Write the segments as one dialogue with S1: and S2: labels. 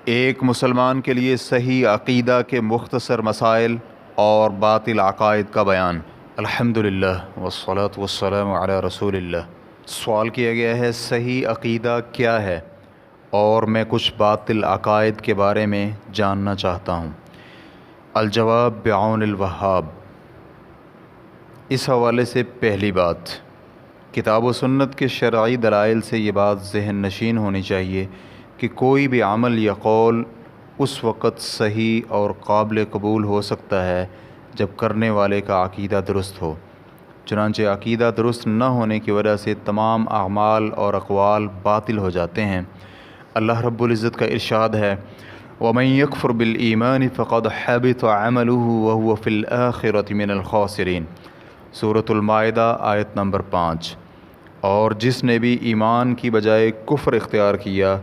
S1: ایک مسلمان کے لیے صحیح عقیدہ کے مختصر مسائل اور باطل عقائد کا بیان۔ الحمدللہ والصلاة والسلام علی رسول اللہ۔ سوال کیا گیا ہے صحیح عقیدہ کیا ہے، اور میں کچھ باطل عقائد کے بارے میں جاننا چاہتا ہوں۔ الجواب بعون الوہاب۔ اس حوالے سے پہلی بات، کتاب و سنت کے شرعی دلائل سے یہ بات ذہن نشین ہونی چاہیے کہ کوئی بھی عمل یا قول اس وقت صحیح اور قابل قبول ہو سکتا ہے جب کرنے والے کا عقیدہ درست ہو۔ چنانچہ عقیدہ درست نہ ہونے کی وجہ سے تمام اعمال اور اقوال باطل ہو جاتے ہیں۔ اللہ رب العزت کا ارشاد ہے وَمَن يَكْفُرْ بِالْإِيمَانِ فَقَدْ حَبِطَ عَمَلُهُ وَهُوَ فِي الْآخِرَةِ مِنَ الْخَاسِرِينَ۔ سورۃ المائدہ آیت نمبر 5۔ اور جس نے بھی ایمان کی بجائے کفر اختیار کیا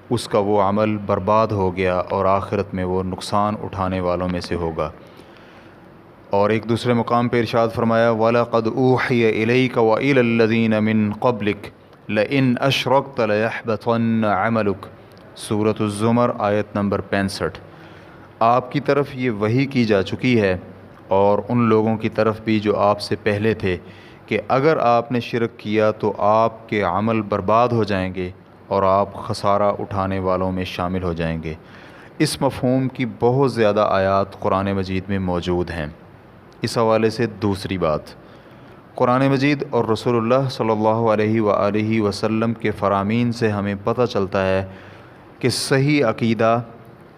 S1: اس کا وہ عمل برباد ہو گیا اور آخرت میں وہ نقصان اٹھانے والوں میں سے ہوگا۔ اور ایک دوسرے مقام پہ ارشاد فرمایا وَلَقَدْ أُوحِيَ إِلَيْكَ وَإِلَى الَّذِينَ مِن قَبْلِكَ لَئِنْ أَشْرَكْتَ لَيَحْبَطَنَّ عَمَلُكَ۔ سورۃ الزمر آیت نمبر 65۔ آپ کی طرف یہ وحی کی جا چکی ہے اور ان لوگوں کی طرف بھی جو آپ سے پہلے تھے کہ اگر آپ نے شرک کیا تو آپ کے عمل برباد ہو جائیں گے اور آپ خسارہ اٹھانے والوں میں شامل ہو جائیں گے۔ اس مفہوم کی بہت زیادہ آیات قرآن مجید میں موجود ہیں۔ اس حوالے سے دوسری بات، قرآن مجید اور رسول اللہ صلی اللہ علیہ وآلہ وسلم کے فرامین سے ہمیں پتہ چلتا ہے کہ صحیح عقیدہ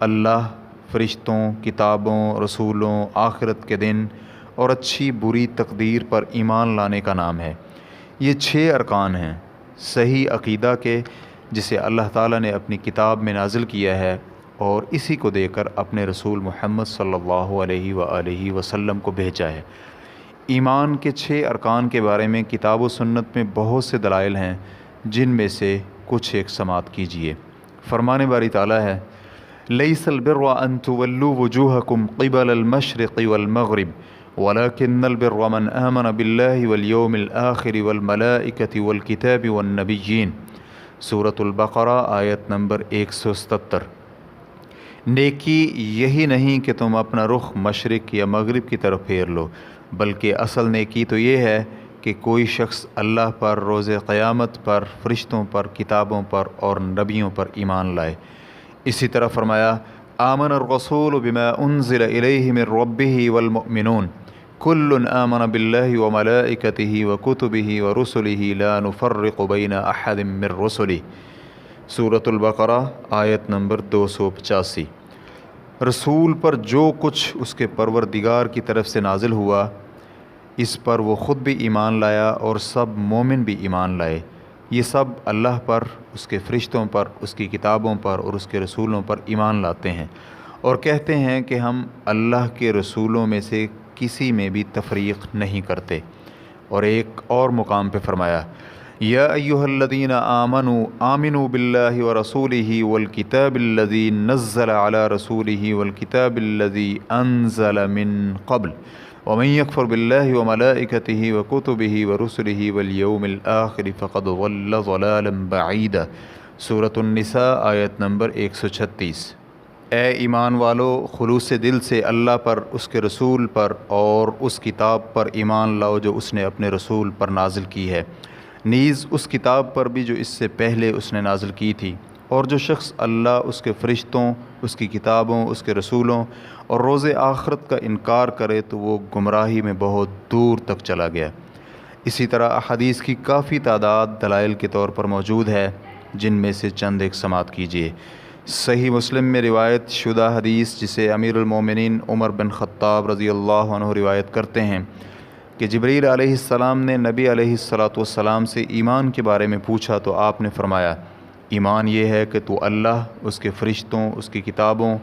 S1: اللہ، فرشتوں، کتابوں، رسولوں، آخرت کے دن اور اچھی بری تقدیر پر ایمان لانے کا نام ہے۔ یہ 6 ارکان ہیں صحیح عقیدہ کے، جسے اللہ تعالیٰ نے اپنی کتاب میں نازل کیا ہے اور اسی کو دے کر اپنے رسول محمد صلی اللہ علیہ وآلہ وسلم کو بھیجا ہے۔ ایمان کے 6 ارکان کے بارے میں کتاب و سنت میں بہت سے دلائل ہیں، جن میں سے کچھ ایک سماعت کیجیے۔ فرمان باری تعالیٰ ہے لیس البر ان تولوا وجوہکم قبل المشرق والمغرب ولكن البر من آمن بالله واليوم الآخر والملائکة والکتاب والنبیین۔ سورۃ البقرہ آیت نمبر 177۔ نیکی یہی نہیں کہ تم اپنا رخ مشرق یا مغرب کی طرف پھیر لو، بلکہ اصل نیکی تو یہ ہے کہ کوئی شخص اللہ پر، روز قیامت پر، فرشتوں پر، کتابوں پر اور نبیوں پر ایمان لائے۔ اسی طرح فرمایا آمن الرسول بما انزل الیہ من ربہ والمؤمنون کل آمن باللہ وملائکتہ وکتبہ ورسلہ لا نفرق بین احد من رسلہ۔ سورۃ البقرہ آیت نمبر 285۔ رسول پر جو کچھ اس کے پروردگار کی طرف سے نازل ہوا اس پر وہ خود بھی ایمان لایا اور سب مومن بھی ایمان لائے۔ یہ سب اللہ پر، اس کے فرشتوں پر، اس کی کتابوں پر اور اس کے رسولوں پر ایمان لاتے ہیں اور کہتے ہیں کہ ہم اللہ کے رسولوں میں سے کسی میں بھی تفریق نہیں کرتے۔ اور ایک اور مقام پہ فرمایا یا ایھا الذین آمنوا آمنوا باللہ ورسولہ والکتاب الذی نزل علی رسولہ والکتاب الذی انزل من قبل ومن یکفر باللہ وملائکتہ وکتبہ ورسلہ والیوم الآخر فقد ضل ضلالا بعیدا۔ سورۃ النساء آیت نمبر 136۔ اے ایمان والو، خلوص دل سے اللہ پر، اس کے رسول پر اور اس کتاب پر ایمان لاؤ جو اس نے اپنے رسول پر نازل کی ہے، نیز اس کتاب پر بھی جو اس سے پہلے اس نے نازل کی تھی۔ اور جو شخص اللہ، اس کے فرشتوں، اس کی کتابوں، اس کے رسولوں اور روز آخرت کا انکار کرے تو وہ گمراہی میں بہت دور تک چلا گیا۔ اسی طرح احادیث کی کافی تعداد دلائل کے طور پر موجود ہے، جن میں سے چند ایک سماعت کیجیے۔ صحیح مسلم میں روایت شدہ حدیث جسے امیر المومنین عمر بن خطاب رضی اللہ عنہ روایت کرتے ہیں کہ جبریل علیہ السلام نے نبی علیہ السلام سے ایمان کے بارے میں پوچھا تو آپ نے فرمایا ایمان یہ ہے کہ تو اللہ، اس کے فرشتوں، اس کی کتابوں،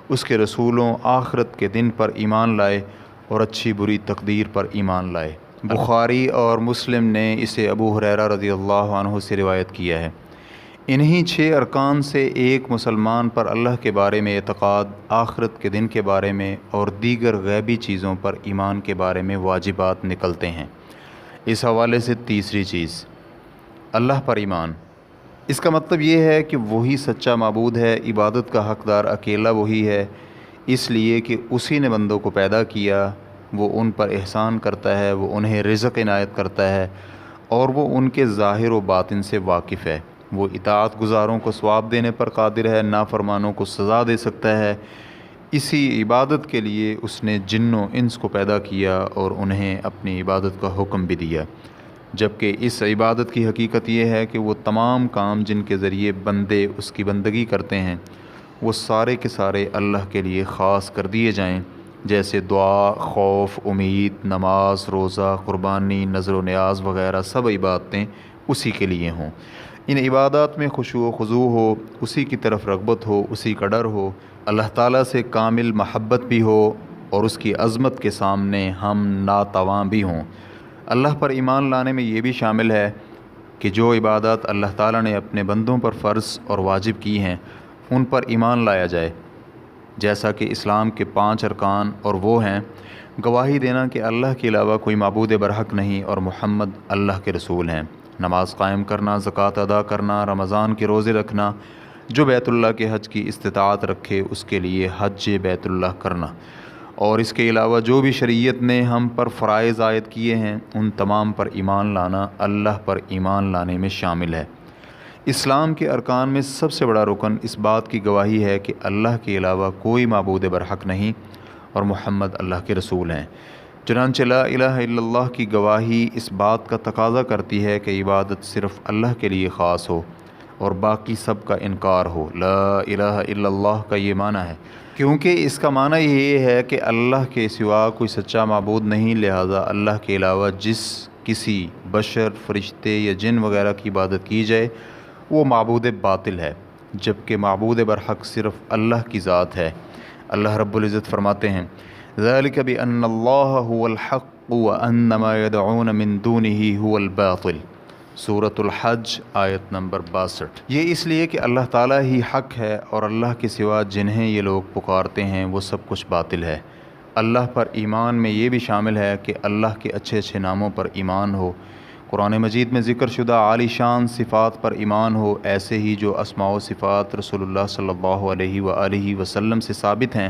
S1: اس کے رسولوں، آخرت کے دن پر ایمان لائے اور اچھی بری تقدیر پر ایمان لائے۔ بخاری اور مسلم نے اسے ابو ہریرہ رضی اللہ عنہ سے روایت کیا ہے۔ انہی 6 ارکان سے ایک مسلمان پر اللہ کے بارے میں اعتقاد، آخرت کے دن کے بارے میں اور دیگر غیبی چیزوں پر ایمان کے بارے میں واجبات نکلتے ہیں۔ اس حوالے سے تیسری چیز، اللہ پر ایمان۔ اس کا مطلب یہ ہے کہ وہی سچا معبود ہے، عبادت کا حقدار اکیلا وہی ہے، اس لیے کہ اسی نے بندوں کو پیدا کیا، وہ ان پر احسان کرتا ہے، وہ انہیں رزق عنایت کرتا ہے، اور وہ ان کے ظاہر و باطن سے واقف ہے۔ وہ اطاعت گزاروں کو ثواب دینے پر قادر ہے، نافرمانوں کو سزا دے سکتا ہے۔ اسی عبادت کے لیے اس نے جن و انس کو پیدا کیا اور انہیں اپنی عبادت کا حکم بھی دیا، جبکہ اس عبادت کی حقیقت یہ ہے کہ وہ تمام کام جن کے ذریعے بندے اس کی بندگی کرتے ہیں وہ سارے کے سارے اللہ کے لیے خاص کر دیے جائیں، جیسے دعا، خوف، امید، نماز، روزہ، قربانی، نذر و نیاز وغیرہ سب عبادتیں اسی کے لیے ہوں۔ ان عبادات میں خشوع و خضوع ہو، اسی کی طرف رغبت ہو، اسی کا ڈر ہو، اللہ تعالیٰ سے کامل محبت بھی ہو، اور اس کی عظمت کے سامنے ہم ناتواں بھی ہوں۔ اللہ پر ایمان لانے میں یہ بھی شامل ہے کہ جو عبادات اللہ تعالیٰ نے اپنے بندوں پر فرض اور واجب کی ہیں ان پر ایمان لایا جائے، جیسا کہ اسلام کے 5 ارکان، اور وہ ہیں گواہی دینا کہ اللہ کے علاوہ کوئی معبود برحق نہیں اور محمد اللہ کے رسول ہیں، نماز قائم کرنا، زکوٰۃ ادا کرنا، رمضان کے روزے رکھنا، جو بیت اللہ کے حج کی استطاعت رکھے اس کے لیے حج بیت اللہ کرنا، اور اس کے علاوہ جو بھی شریعت نے ہم پر فرائض عائد کیے ہیں ان تمام پر ایمان لانا اللہ پر ایمان لانے میں شامل ہے۔ اسلام کے ارکان میں سب سے بڑا رکن اس بات کی گواہی ہے کہ اللہ کے علاوہ کوئی معبود برحق نہیں اور محمد اللہ کے رسول ہیں۔ چنانچہ لا الہ الا اللہ کی گواہی اس بات کا تقاضا کرتی ہے کہ عبادت صرف اللہ کے لیے خاص ہو اور باقی سب کا انکار ہو۔ لا الہ الا اللہ کا یہ معنی ہے، کیونکہ اس کا معنی یہ ہے کہ اللہ کے سوا کوئی سچا معبود نہیں، لہذا اللہ کے علاوہ جس کسی بشر، فرشتے یا جن وغیرہ کی عبادت کی جائے وہ معبود باطل ہے، جبکہ معبود برحق صرف اللہ کی ذات ہے۔ اللہ رب العزت فرماتے ہیں ذَلِكَ بِأَنَّ اللَّهَ هُوَ الْحَقُّ وَأَنَّ مَا يَدْعُونَ مِن دُونِهِ هُوَ الْبَاطِلُ، سورۃ الحج آیت نمبر 62۔ یہ اس لیے کہ اللہ تعالیٰ ہی حق ہے اور اللہ کے سوا جنہیں یہ لوگ پکارتے ہیں وہ سب کچھ باطل ہے۔ اللہ پر ایمان میں یہ بھی شامل ہے کہ اللہ کے اچھے اچھے ناموں پر ایمان ہو، قرآن مجید میں ذکر شدہ عالی شان صفات پر ایمان ہو، ایسے ہی جو اسماء و صفات رسول اللہ صلی اللہ علیہ وآلہ وسلم سے ثابت ہیں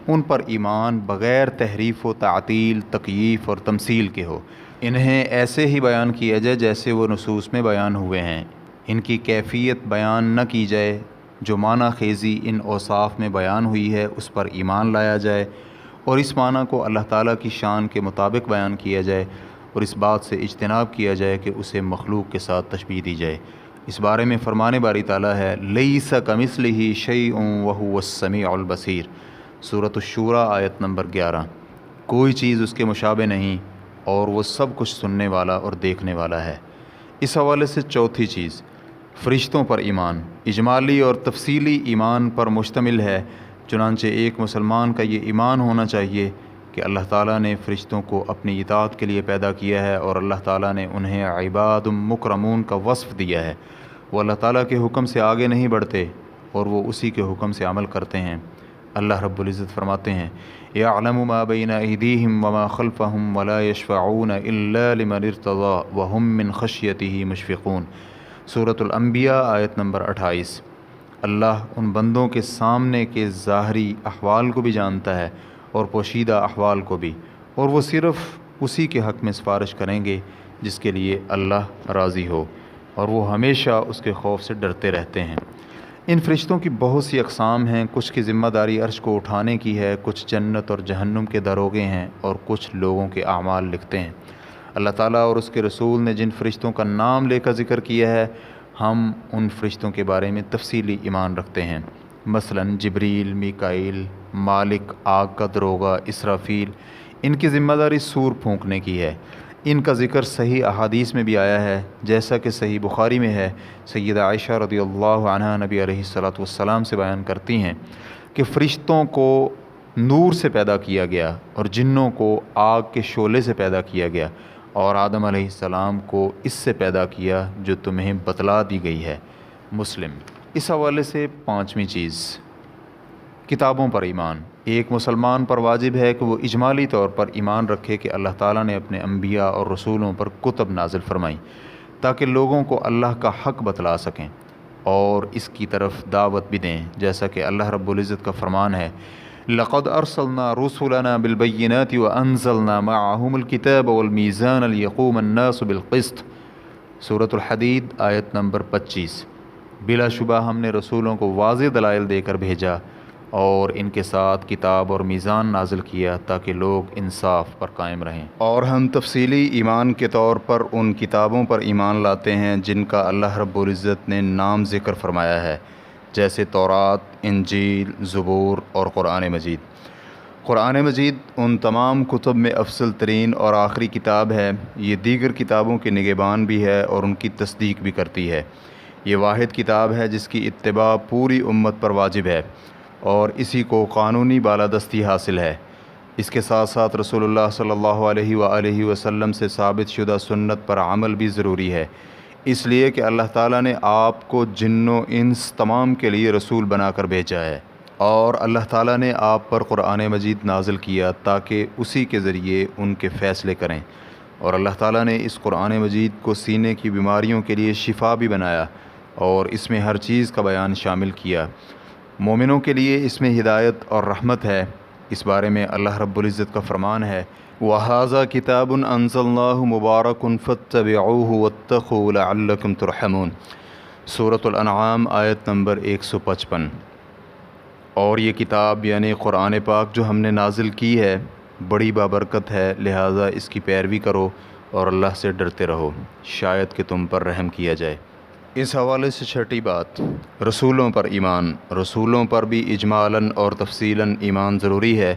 S1: ان پر ایمان بغیر تحریف و تعطیل، تکییف اور تمثیل کے ہو۔ انہیں ایسے ہی بیان کیا جائے جیسے وہ نصوص میں بیان ہوئے ہیں، ان کی کیفیت بیان نہ کی جائے، جو معنی خیزی ان اوصاف میں بیان ہوئی ہے اس پر ایمان لایا جائے، اور اس معنی کو اللہ تعالیٰ کی شان کے مطابق بیان کیا جائے، اور اس بات سے اجتناب کیا جائے کہ اسے مخلوق کے ساتھ تشبیہ دی جائے۔ اس بارے میں فرمان باری تعالیٰ ہے لیس کمثلہ شیء وہو السمیع البصیر، سورۃ الشورى آیت نمبر 11۔ کوئی چیز اس کے مشابہ نہیں اور وہ سب کچھ سننے والا اور دیکھنے والا ہے۔ اس حوالے سے چوتھی چیز فرشتوں پر ایمان اجمالی اور تفصیلی ایمان پر مشتمل ہے، چنانچہ ایک مسلمان کا یہ ایمان ہونا چاہیے کہ اللہ تعالیٰ نے فرشتوں کو اپنی اطاعت کے لیے پیدا کیا ہے اور اللہ تعالیٰ نے انہیں عباد مکرمون کا وصف دیا ہے۔ وہ اللہ تعالیٰ کے حکم سے آگے نہیں بڑھتے اور وہ اسی کے حکم سے عمل کرتے ہیں۔ اللہ رب العزت فرماتے ہیں یعلم ما بین ایدیہم وما خلفہم ولا یشفعون الا لمن ارتضی وہم من خشیتہ مشفقون، سورۃ الانبیاء آیت نمبر 28۔ اللہ ان بندوں کے سامنے کے ظاہری احوال کو بھی جانتا ہے اور پوشیدہ احوال کو بھی، اور وہ صرف اسی کے حق میں سفارش کریں گے جس کے لیے اللہ راضی ہو، اور وہ ہمیشہ اس کے خوف سے ڈرتے رہتے ہیں۔ ان فرشتوں کی بہت سی اقسام ہیں، کچھ کی ذمہ داری عرش کو اٹھانے کی ہے، کچھ جنت اور جہنم کے داروغے ہیں، اور کچھ لوگوں کے اعمال لکھتے ہیں۔ اللہ تعالیٰ اور اس کے رسول نے جن فرشتوں کا نام لے کر ذکر کیا ہے ہم ان فرشتوں کے بارے میں تفصیلی ایمان رکھتے ہیں، مثلا جبریل، میکائیل، مالک آگ کا داروغہ، اسرافیل، ان کی ذمہ داری سور پھونکنے کی ہے۔ ان کا ذکر صحیح احادیث میں بھی آیا ہے، جیسا کہ صحیح بخاری میں ہے۔ سیدہ عائشہ رضی اللہ عنہا نبی علیہ الصلوۃ والسلام سے بیان کرتی ہیں کہ فرشتوں کو نور سے پیدا کیا گیا اور جنوں کو آگ کے شعلے سے پیدا کیا گیا، اور آدم علیہ السلام کو اس سے پیدا کیا جو تمہیں بتلا دی گئی ہے، مسلم۔ اس حوالے سے پانچویں چیز کتابوں پر ایمان۔ ایک مسلمان پر واجب ہے کہ وہ اجمالی طور پر ایمان رکھے کہ اللہ تعالیٰ نے اپنے انبیاء اور رسولوں پر کتب نازل فرمائیں تاکہ لوگوں کو اللہ کا حق بتلا سکیں۔ اور اس کی طرف دعوت بھی دیں، جیسا کہ اللہ رب العزت کا فرمان ہے لقد ارسلنا رسلنا بالبينات وانزلنا معهم الكتاب والميزان ليقوم الناس بالقسط، سورۃ الحدید آیت نمبر 25۔ بلا شبہ ہم نے رسولوں کو واضح دلائل دے کر بھیجا اور ان کے ساتھ کتاب اور میزان نازل کیا تاکہ لوگ انصاف پر قائم رہیں۔ اور ہم تفصیلی ایمان کے طور پر ان کتابوں پر ایمان لاتے ہیں جن کا اللہ رب العزت نے نام ذکر فرمایا ہے، جیسے تورات، انجیل، زبور اور قرآن مجید۔ قرآن مجید ان تمام کتب میں افضل ترین اور آخری کتاب ہے۔ یہ دیگر کتابوں کے نگہبان بھی ہے اور ان کی تصدیق بھی کرتی ہے۔ یہ واحد کتاب ہے جس کی اتباع پوری امت پر واجب ہے اور اسی کو قانونی بالادستی حاصل ہے۔ اس کے ساتھ ساتھ رسول اللہ صلی اللہ علیہ وآلہ وسلم سے ثابت شدہ سنت پر عمل بھی ضروری ہے، اس لیے کہ اللہ تعالیٰ نے آپ کو جن و انس تمام کے لیے رسول بنا کر بھیجا ہے، اور اللہ تعالیٰ نے آپ پر قرآن مجید نازل کیا تاکہ اسی کے ذریعے ان کے فیصلے کریں، اور اللہ تعالیٰ نے اس قرآن مجید کو سینے کی بیماریوں کے لیے شفا بھی بنایا اور اس میں ہر چیز کا بیان شامل کیا۔ مومنوں کے لیے اس میں ہدایت اور رحمت ہے۔ اس بارے میں اللہ رب العزت کا فرمان ہے وَهَذَا كِتَابٌ أَنزَلْنَاهُ مُبَارَكٌ فَاتَّبِعُوهُ وَاتَّقُوا لَعَلَّكُمْ تُرْحَمُونَ، سورۃ الانعام آیت نمبر 155۔ اور یہ کتاب یعنی قرآن پاک جو ہم نے نازل کی ہے بڑی بابرکت ہے، لہٰذا اس کی پیروی کرو اور اللہ سے ڈرتے رہو، شاید کہ تم پر رحم کیا جائے۔ اس حوالے سے چھٹی بات، رسولوں پر ایمان۔ رسولوں پر بھی اجمالاً اور تفصیلاً ایمان ضروری ہے،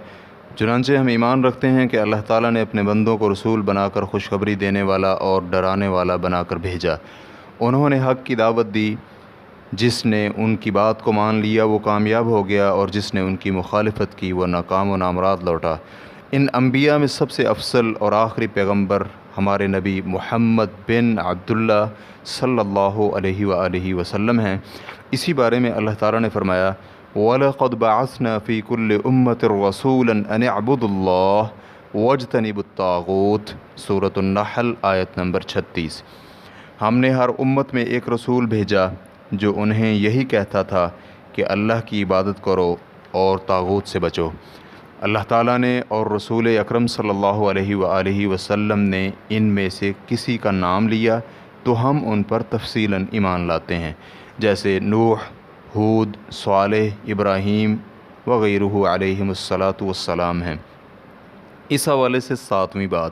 S1: چنانچہ ہم ایمان رکھتے ہیں کہ اللہ تعالیٰ نے اپنے بندوں کو رسول بنا کر خوشخبری دینے والا اور ڈرانے والا بنا کر بھیجا۔ انہوں نے حق کی دعوت دی، جس نے ان کی بات کو مان لیا وہ کامیاب ہو گیا اور جس نے ان کی مخالفت کی وہ ناکام و نامراد لوٹا۔ ان انبیاء میں سب سے افضل اور آخری پیغمبر ہمارے نبی محمد بن عبداللہ صلی اللہ علیہ وآلہ وسلم ہیں۔ اسی بارے میں اللہ تعالیٰ نے فرمایا وَلَقَدْ بَعَثْنَا فِي كُلِّ أُمَّةٍ رَسُولًا أَنِ اعْبُدُوا اللَّهَ وَاجْتَنِبُوا الطَّاغُوتَ، سورۃ النحل آیت نمبر 36۔ ہم نے ہر امت میں ایک رسول بھیجا جو انہیں یہی کہتا تھا کہ اللہ کی عبادت کرو اور طاغوت سے بچو۔ اللہ تعالیٰ نے اور رسول اکرم صلی اللہ علیہ وآلہ وسلم نے ان میں سے کسی کا نام لیا تو ہم ان پر تفصیلاً ایمان لاتے ہیں، جیسے نوح، ہود، صالح، ابراہیم وغیرہ علیہم الصلاۃ والسلام ہیں۔ اس حوالے سے ساتویں بات،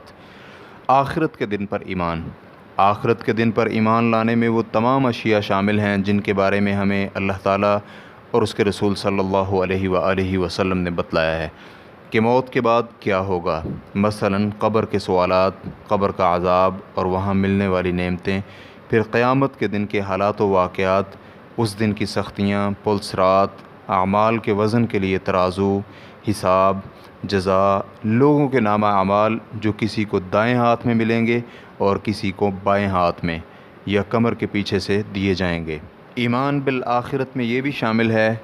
S1: آخرت کے دن پر ایمان۔ آخرت کے دن پر ایمان لانے میں وہ تمام اشیاء شامل ہیں جن کے بارے میں ہمیں اللہ تعالیٰ اور اس کے رسول صلی اللہ علیہ وآلہ وسلم نے بتلایا ہے کہ موت کے بعد کیا ہوگا، مثلاً قبر کے سوالات، قبر کا عذاب اور وہاں ملنے والی نعمتیں، پھر قیامت کے دن کے حالات و واقعات، اس دن کی سختیاں، پل صراط، اعمال کے وزن کے لیے ترازو، حساب، جزا، لوگوں کے نامہ اعمال جو کسی کو دائیں ہاتھ میں ملیں گے اور کسی کو بائیں ہاتھ میں یا کمر کے پیچھے سے دیے جائیں گے۔ ایمان بالآخرت میں یہ بھی شامل ہے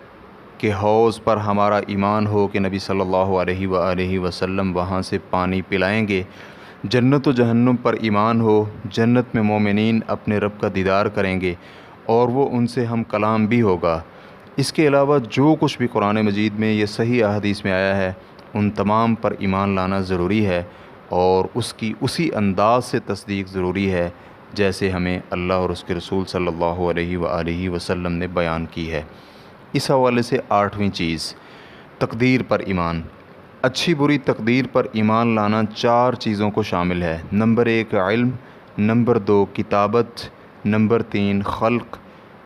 S1: کہ حوض پر ہمارا ایمان ہو کہ نبی صلی اللہ علیہ وآلہ وسلم وہاں سے پانی پلائیں گے۔ جنت و جہنم پر ایمان ہو، جنت میں مومنین اپنے رب کا دیدار کریں گے اور وہ ان سے ہم کلام بھی ہوگا۔ اس کے علاوہ جو کچھ بھی قرآن مجید میں یہ صحیح احادیث میں آیا ہے ان تمام پر ایمان لانا ضروری ہے اور اس کی اسی انداز سے تصدیق ضروری ہے جیسے ہمیں اللہ اور اس کے رسول صلی اللہ علیہ وآلہ وسلم نے بیان کی ہے۔ اس حوالے سے آٹھویں چیز، تقدیر پر ایمان۔ اچھی بری تقدیر پر ایمان لانا 4 چیزوں کو شامل ہے۔ نمبر 1 علم، نمبر 2 کتابت، نمبر 3 خلق،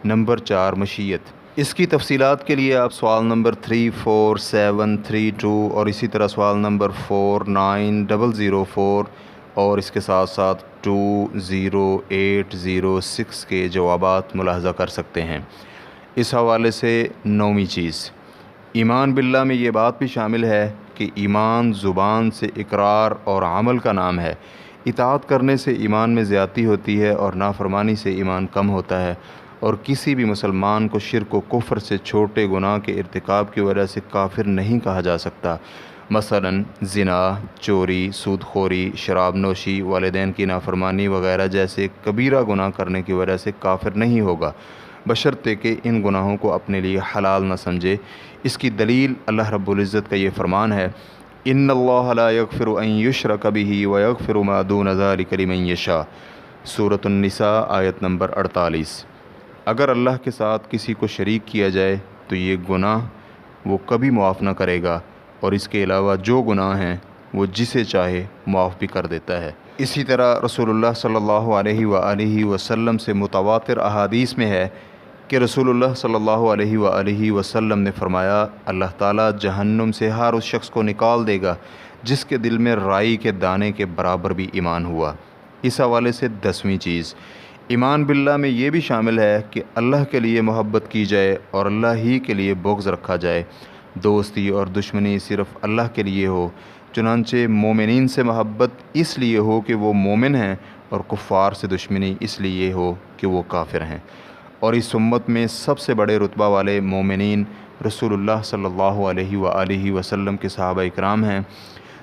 S1: نمبر 4 مشیت۔ اس کی تفصیلات کے لیے آپ سوال نمبر 34732 اور اسی طرح سوال نمبر 49004 اور اس کے ساتھ ساتھ 20806 کے جوابات ملاحظہ کر سکتے ہیں۔ اس حوالے سے 9ویں چیز، ایمان باللہ میں یہ بات بھی شامل ہے کہ ایمان زبان سے اقرار اور عمل کا نام ہے۔ اطاعت کرنے سے ایمان میں زیادتی ہوتی ہے اور نافرمانی سے ایمان کم ہوتا ہے، اور کسی بھی مسلمان کو شرک و کفر سے چھوٹے گناہ کے ارتکاب کی وجہ سے کافر نہیں کہا جا سکتا۔ مثلاً زنا، چوری، سود خوری، شراب نوشی، والدین کی نافرمانی وغیرہ جیسے کبیرہ گناہ کرنے کی وجہ سے کافر نہیں ہوگا،
S2: بشرطے کہ ان گناہوں کو اپنے لیے حلال نہ سمجھے۔ اس کی دلیل اللہ رب العزت کا یہ فرمان ہے، ان اللہ لا یغفر ان یشرک بہ ویغفر ما دون ذلک لمن یشاء، سورۃ النساء آیت نمبر 48۔ اگر اللہ کے ساتھ کسی کو شریک کیا جائے تو یہ گناہ وہ کبھی معاف نہ کرے گا، اور اس کے علاوہ جو گناہ ہیں وہ جسے چاہے معاف بھی کر دیتا ہے۔ اسی طرح رسول اللہ صلی اللہ علیہ وآلہ وسلم سے متواتر احادیث میں ہے کہ رسول اللہ صلی اللہ علیہ وآلہ وسلم نے فرمایا، اللہ تعالیٰ جہنم سے ہر اس شخص کو نکال دے گا جس کے دل میں رائی کے دانے کے برابر بھی ایمان ہوا۔ اس حوالے سے 10ویں چیز، ایمان باللہ میں یہ بھی شامل ہے کہ اللہ کے لیے محبت کی جائے اور اللہ ہی کے لیے بغض رکھا جائے، دوستی اور دشمنی صرف اللہ کے لیے ہو۔ چنانچہ مومنین سے محبت اس لیے ہو کہ وہ مومن ہیں، اور کفار سے دشمنی اس لیے ہو کہ وہ کافر ہیں۔ اور اس امت میں سب سے بڑے رتبہ والے مومنین رسول اللہ صلی اللہ علیہ وآلہ وسلم کے صحابہ اکرام ہیں۔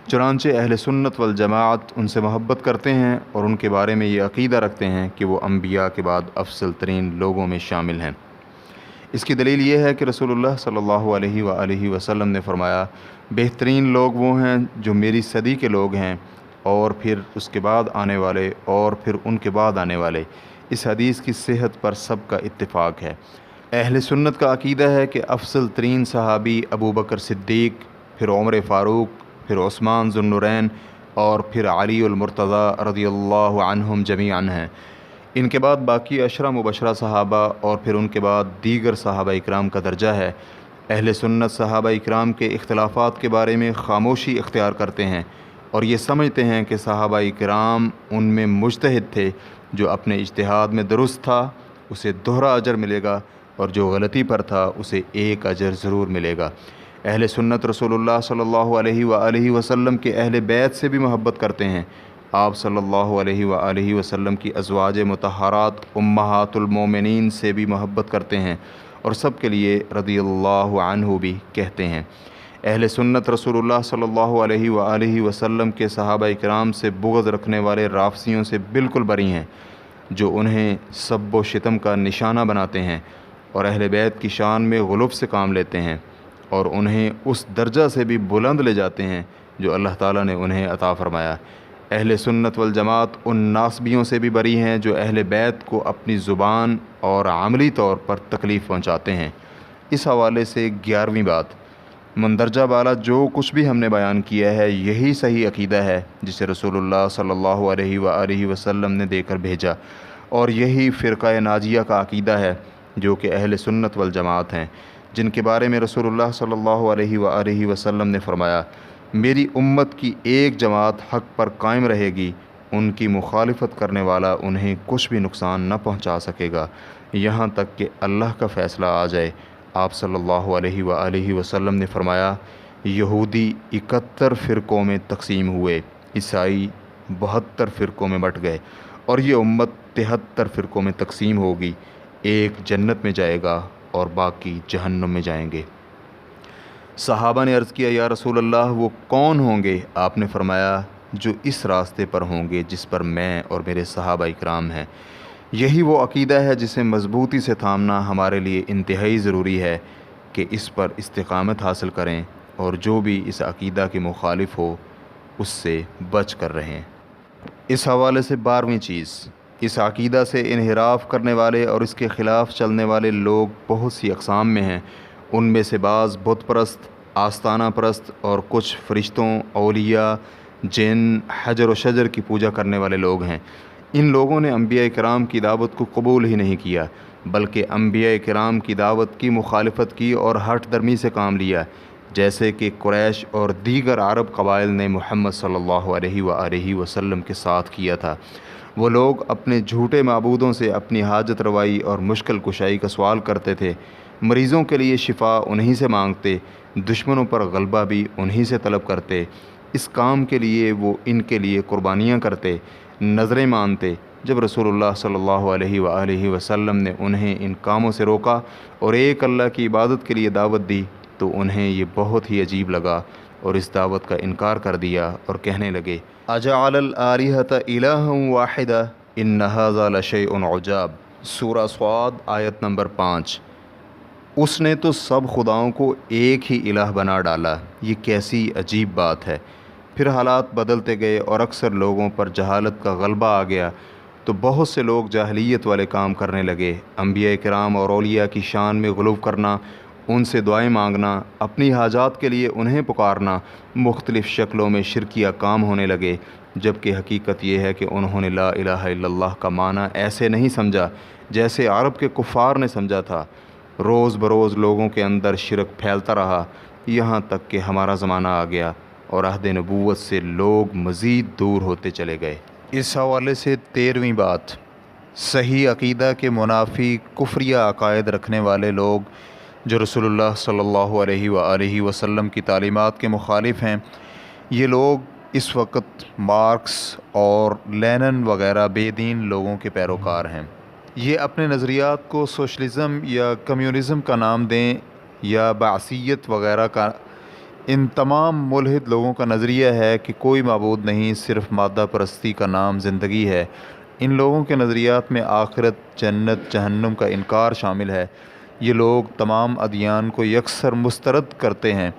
S2: چنانچہ اہل سنت والجماعت ان سے محبت کرتے ہیں اور ان کے بارے میں یہ عقیدہ رکھتے ہیں کہ وہ انبیاء کے بعد افضل ترین لوگوں میں شامل ہیں۔ اس کی دلیل یہ ہے کہ رسول اللہ صلی اللہ علیہ وآلہ وسلم نے فرمایا، بہترین لوگ وہ ہیں جو میری صدی کے لوگ ہیں، اور پھر اس کے بعد آنے والے، اور پھر ان کے بعد آنے والے۔ اس حدیث کی صحت پر سب کا اتفاق ہے۔ اہل سنت کا عقیدہ ہے کہ افضل ترین صحابی ابو بکر صدیق، پھر عمر فاروق، پھر عثمان ذو النورین، اور پھر علی المرتضیٰ رضی اللہ عنہم جمیعاً ہیں۔ ان کے بعد باقی عشرہ مبشرہ صحابہ، اور پھر ان کے بعد دیگر صحابہ اکرام کا درجہ ہے۔ اہل سنت صحابہ اکرام کے اختلافات کے بارے میں خاموشی اختیار کرتے ہیں، اور یہ سمجھتے ہیں کہ صحابہ اکرام ان میں مجتہد تھے، جو اپنے اجتہاد میں درست تھا اسے دوہرا اجر ملے گا، اور جو غلطی پر تھا اسے ایک اجر ضرور ملے گا۔ اہل سنت رسول اللہ صلی اللہ علیہ وآلہ وسلم کے اہل بیت سے بھی محبت کرتے ہیں۔ آپ صلی اللہ علیہ وآلہ وسلم کی ازواج مطہرات امہات المومنین سے بھی محبت کرتے ہیں، اور سب کے لیے رضی اللہ عنہ بھی کہتے ہیں۔ اہل سنت رسول اللہ صلی اللہ علیہ وآلہ وسلم کے صحابہ اکرام سے بغض رکھنے والے رافضیوں سے بالکل بری ہیں، جو انہیں سب و شتم کا نشانہ بناتے ہیں، اور اہل بیت کی شان میں غلو سے کام لیتے ہیں، اور انہیں اس درجہ سے بھی بلند لے جاتے ہیں جو اللہ تعالیٰ نے انہیں عطا فرمایا۔ اہل سنت والجماعت ان ناصبیوں سے بھی بری ہیں جو اہل بیت کو اپنی زبان اور عملی طور پر تکلیف پہنچاتے ہیں۔ اس حوالے سے 11ویں بات، مندرجہ بالا جو کچھ بھی ہم نے بیان کیا ہے یہی صحیح عقیدہ ہے جسے رسول اللہ صلی اللہ علیہ وآلہ وسلم نے دے کر بھیجا، اور یہی فرقہ ناجیہ کا عقیدہ ہے جو کہ اہل سنت والجماعت ہیں، جن کے بارے میں رسول اللہ صلی اللہ علیہ وآلہ وسلم نے فرمایا، میری امت کی ایک جماعت حق پر قائم رہے گی، ان کی مخالفت کرنے والا انہیں کچھ بھی نقصان نہ پہنچا سکے گا، یہاں تک کہ اللہ کا فیصلہ آ جائے۔ آپ صلی اللہ علیہ وآلہ وسلم نے فرمایا، یہودی 71 فرقوں میں تقسیم ہوئے، عیسائی 72 فرقوں میں بٹ گئے، اور یہ امت 73 فرقوں میں تقسیم ہوگی، ایک جنت میں جائے گا اور باقی جہنم میں جائیں گے۔ صحابہ نے عرض کیا، یا رسول اللہ وہ کون ہوں گے؟ آپ نے فرمایا، جو اس راستے پر ہوں گے جس پر میں اور میرے صحابہ اکرام ہیں۔ یہی وہ عقیدہ ہے جسے مضبوطی سے تھامنا ہمارے لیے انتہائی ضروری ہے کہ اس پر استقامت حاصل کریں، اور جو بھی اس عقیدہ کے مخالف ہو اس سے بچ کر رہیں۔ اس حوالے سے 12ویں چیز، اس عقیدہ سے انحراف کرنے والے اور اس کے خلاف چلنے والے لوگ بہت سی اقسام میں ہیں۔ ان میں سے بعض بت پرست، آستانہ پرست، اور کچھ فرشتوں، اولیاء، جن، حجر و شجر کی پوجا کرنے والے لوگ ہیں۔ ان لوگوں نے انبیاء کرام کی دعوت کو قبول ہی نہیں کیا، بلکہ انبیاء کرام کی دعوت کی مخالفت کی اور ہٹ درمی سے کام لیا، جیسے کہ قریش اور دیگر عرب قبائل نے محمد صلی اللہ علیہ وآلہ وسلم کے ساتھ کیا تھا۔ وہ لوگ اپنے جھوٹے معبودوں سے اپنی حاجت روائی اور مشکل کشائی کا سوال کرتے تھے، مریضوں کے لیے شفا انہی سے مانگتے، دشمنوں پر غلبہ بھی انہی سے طلب کرتے۔ اس کام کے لیے وہ ان کے لیے قربانیاں کرتے، نظریں مانتے۔ جب رسول اللہ صلی اللہ علیہ وآلہ وسلم نے انہیں ان کاموں سے روکا اور ایک اللہ کی عبادت کے لیے دعوت دی تو انہیں یہ بہت ہی عجیب لگا اور اس دعوت کا انکار کر دیا اور کہنے لگے، اجعل الآلہۃ الہا واحدا ان ھذا لشیء عجاب، سورہ صاد آیت نمبر 5۔ اس نے تو سب خداؤں کو ایک ہی الہ بنا ڈالا، یہ کیسی عجیب بات ہے۔ پھر حالات بدلتے گئے اور اکثر لوگوں پر جہالت کا غلبہ آ گیا تو بہت سے لوگ جاہلیت والے کام کرنے لگے۔ انبیاء کرام اور اولیاء کی شان میں غلو کرنا، ان سے دعائیں مانگنا، اپنی حاجات کے لیے انہیں پکارنا، مختلف شکلوں میں شرکیہ کام ہونے لگے، جبکہ حقیقت یہ ہے کہ انہوں نے لا الہ الا اللہ کا معنی ایسے نہیں سمجھا جیسے عرب کے کفار نے سمجھا تھا۔ روز بروز لوگوں کے اندر شرک پھیلتا رہا، یہاں تک کہ ہمارا زمانہ آ گیا اور عہد نبوت سے لوگ مزید دور ہوتے چلے گئے۔
S1: اس حوالے سے 13ویں بات، صحیح عقیدہ کے منافی کفریہ عقائد رکھنے والے لوگ جو رسول اللہ صلی اللہ علیہ وآلہ وسلم کی تعلیمات کے مخالف ہیں، یہ لوگ اس وقت مارکس اور لینن وغیرہ بے دین لوگوں کے پیروکار ہیں۔ یہ اپنے نظریات کو سوشلزم یا کمیونزم کا نام دیں یا بعثیت وغیرہ کا، ان تمام ملحد لوگوں کا نظریہ ہے کہ کوئی معبود نہیں، صرف مادہ پرستی کا نام زندگی ہے۔ ان لوگوں کے نظریات میں آخرت، جنت، جہنم کا انکار شامل ہے۔ یہ لوگ تمام ادیان کو یکسر مسترد کرتے ہیں۔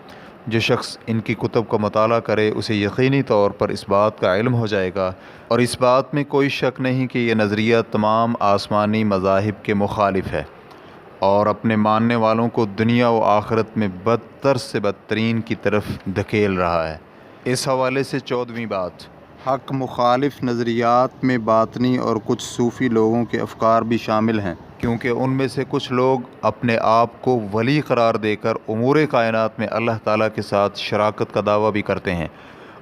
S1: جو شخص ان کی کتب کا مطالعہ کرے اسے یقینی طور پر اس بات کا علم ہو جائے گا، اور اس بات میں کوئی شک نہیں کہ یہ نظریہ تمام آسمانی مذاہب کے مخالف ہے اور اپنے ماننے والوں کو دنیا و آخرت میں بدتر سے بدترین کی طرف دھکیل رہا ہے۔ اس حوالے سے 14ویں بات، حق مخالف نظریات میں باطنی اور کچھ صوفی لوگوں کے افکار بھی شامل ہیں، کیونکہ ان میں سے کچھ لوگ اپنے آپ کو ولی قرار دے کر امور کائنات میں اللہ تعالیٰ کے ساتھ شراکت کا دعویٰ بھی کرتے ہیں،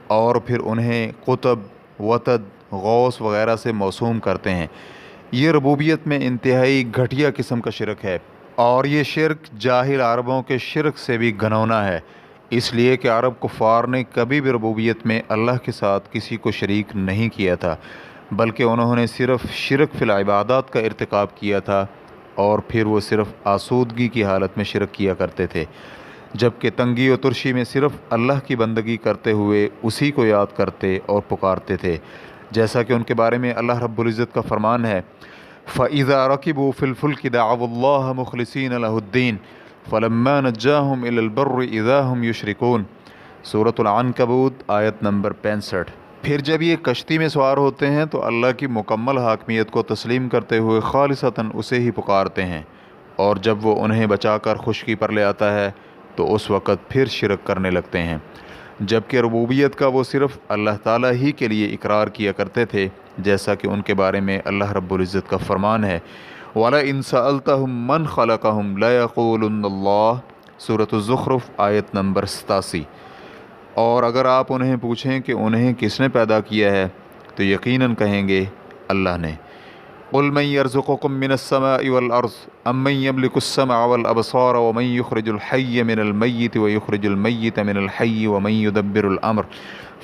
S1: اور پھر انہیں قطب، وتد، غوث وغیرہ سے موسوم کرتے ہیں۔ یہ ربوبیت میں انتہائی گھٹیا قسم کا شرک ہے، اور یہ شرک جاہل عربوں کے شرک سے بھی گھنونا ہے، اس لیے کہ عرب کفار نے کبھی بھی ربوبیت میں اللہ کے ساتھ کسی کو شریک نہیں کیا تھا، بلکہ انہوں نے صرف شرک فی العبادات کا ارتکاب کیا تھا، اور پھر وہ صرف آسودگی کی حالت میں شرک کیا کرتے تھے، جبکہ تنگی و ترشی میں صرف اللہ کی بندگی کرتے ہوئے اسی کو یاد کرتے اور پکارتے تھے، جیسا کہ ان کے بارے میں اللہ رب العزت کا فرمان ہے، فَإِذَا رَكِبُوا فِي الْفُلْكِ دَعَوُا اللَّهَ مُخْلِصِينَ لَهُ الدِّينَ فَلَمَّا نَجَّاهُمْ إِلَى الْبَرِّ إِذَا هُمْ يُشْرِكُونَ۔ سورۃ العنکبوت آیت نمبر 65۔ پھر جب یہ کشتی میں سوار ہوتے ہیں تو اللہ کی مکمل حاکمیت کو تسلیم کرتے ہوئے خالصتاً اسے ہی پکارتے ہیں، اور جب وہ انہیں بچا کر خشکی پر لے آتا ہے تو اس وقت پھر شرک کرنے لگتے ہیں، جبکہ ربوبیت کا وہ صرف اللہ تعالیٰ ہی کے لیے اقرار کیا کرتے تھے، جیسا کہ ان کے بارے میں اللہ رب العزت کا فرمان ہے، وَلَئِن سَأَلْتَهُم مَّنْ خَلَقَهُمْ لَيَقُولُنَّ اللَّهُ۔ سورۃ الزخرف آیت نمبر 87۔ اور اگر آپ انہیں پوچھیں کہ انہیں کس نے پیدا کیا ہے تو یقیناً کہیں گے اللہ نے۔ قُلْ مَن يَرْزُقُكُم مِّنَ السَّمَاءِ وَالْأَرْضِ أَمَّن يَمْلِكُ السَّمْعَ وَالْأَبْصَارَ وَمَن يُخْرِجُ الْحَيَّ مِنَ الْمَيِّتِ وَيُخْرِجُ الْمَيِّتَ مِنَ الْحَيِّ وَمَن يُدَبِّرُ الْأَمْرَ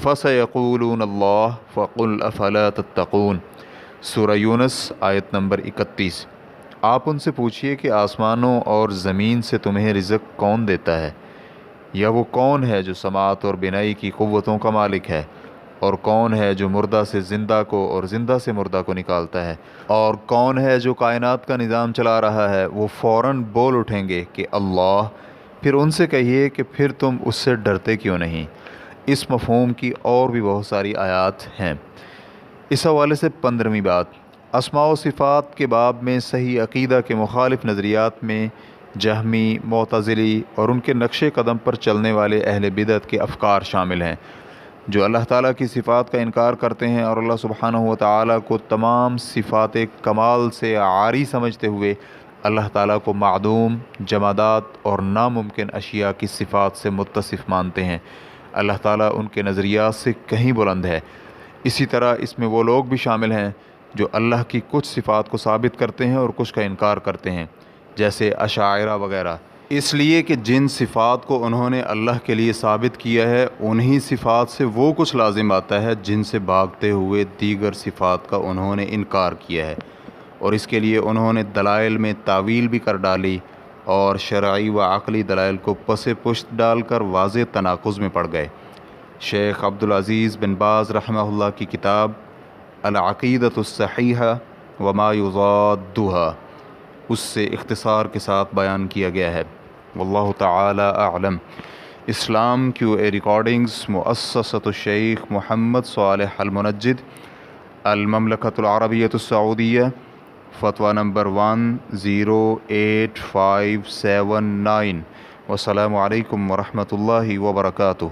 S1: فَسَيَقُولُونَ اللَّهُ فَقُلْ أَفَلَا تَتَّقُونَ۔ سورہ یونس آیت نمبر 31۔ آپ ان سے پوچھئے کہ آسمانوں اور زمین سے تمہیں رزق کون دیتا ہے، یا وہ کون ہے جو سماعت اور بینائی کی قوتوں کا مالک ہے، اور کون ہے جو مردہ سے زندہ کو اور زندہ سے مردہ کو نکالتا ہے، اور کون ہے جو کائنات کا نظام چلا رہا ہے، وہ فوراً بول اٹھیں گے کہ اللہ۔ پھر ان سے کہیے کہ پھر تم اس سے ڈرتے کیوں نہیں۔ اس مفہوم کی اور بھی بہت ساری آیات ہیں۔ اس حوالے سے 15ویں بات، اسماء و صفات کے باب میں صحیح عقیدہ کے مخالف نظریات میں جہمی، معتزلی اور ان کے نقش قدم پر چلنے والے اہل بدعت کے افکار شامل ہیں، جو اللہ تعالیٰ کی صفات کا انکار کرتے ہیں اور اللہ سبحانہ و تعالیٰ کو تمام صفات کمال سے عاری سمجھتے ہوئے اللہ تعالیٰ کو معدوم، جمادات اور ناممکن اشیاء کی صفات سے متصف مانتے ہیں۔ اللہ تعالیٰ ان کے نظریات سے کہیں بلند ہے۔ اسی طرح اس میں وہ لوگ بھی شامل ہیں جو اللہ کی کچھ صفات کو ثابت کرتے ہیں اور کچھ کا انکار کرتے ہیں، جیسے اشاعرہ وغیرہ، اس لیے کہ جن صفات کو انہوں نے اللہ کے لیے ثابت کیا ہے انہی صفات سے وہ کچھ لازم آتا ہے جن سے بھاگتے ہوئے دیگر صفات کا انہوں نے انکار کیا ہے، اور اس کے لیے انہوں نے دلائل میں تعویل بھی کر ڈالی اور شرعی و عقلی دلائل کو پس پشت ڈال کر واضح تناقض میں پڑ گئے۔ شیخ عبدالعزیز بن باز رحمہ اللہ کی کتاب العقیدۃ الصحیحہ وما یضادها، اس سے اختصار کے ساتھ بیان کیا گیا ہے۔ واللہ تعالی اعلم۔ اسلام کیو اے ریکارڈنگز، مؤسسۃ الشیخ محمد صالح المنجد، المملکۃ العربیۃ السعودیہ، فتویٰ نمبر 108579۔ والسلام علیکم ورحمۃ اللہ وبرکاتہ۔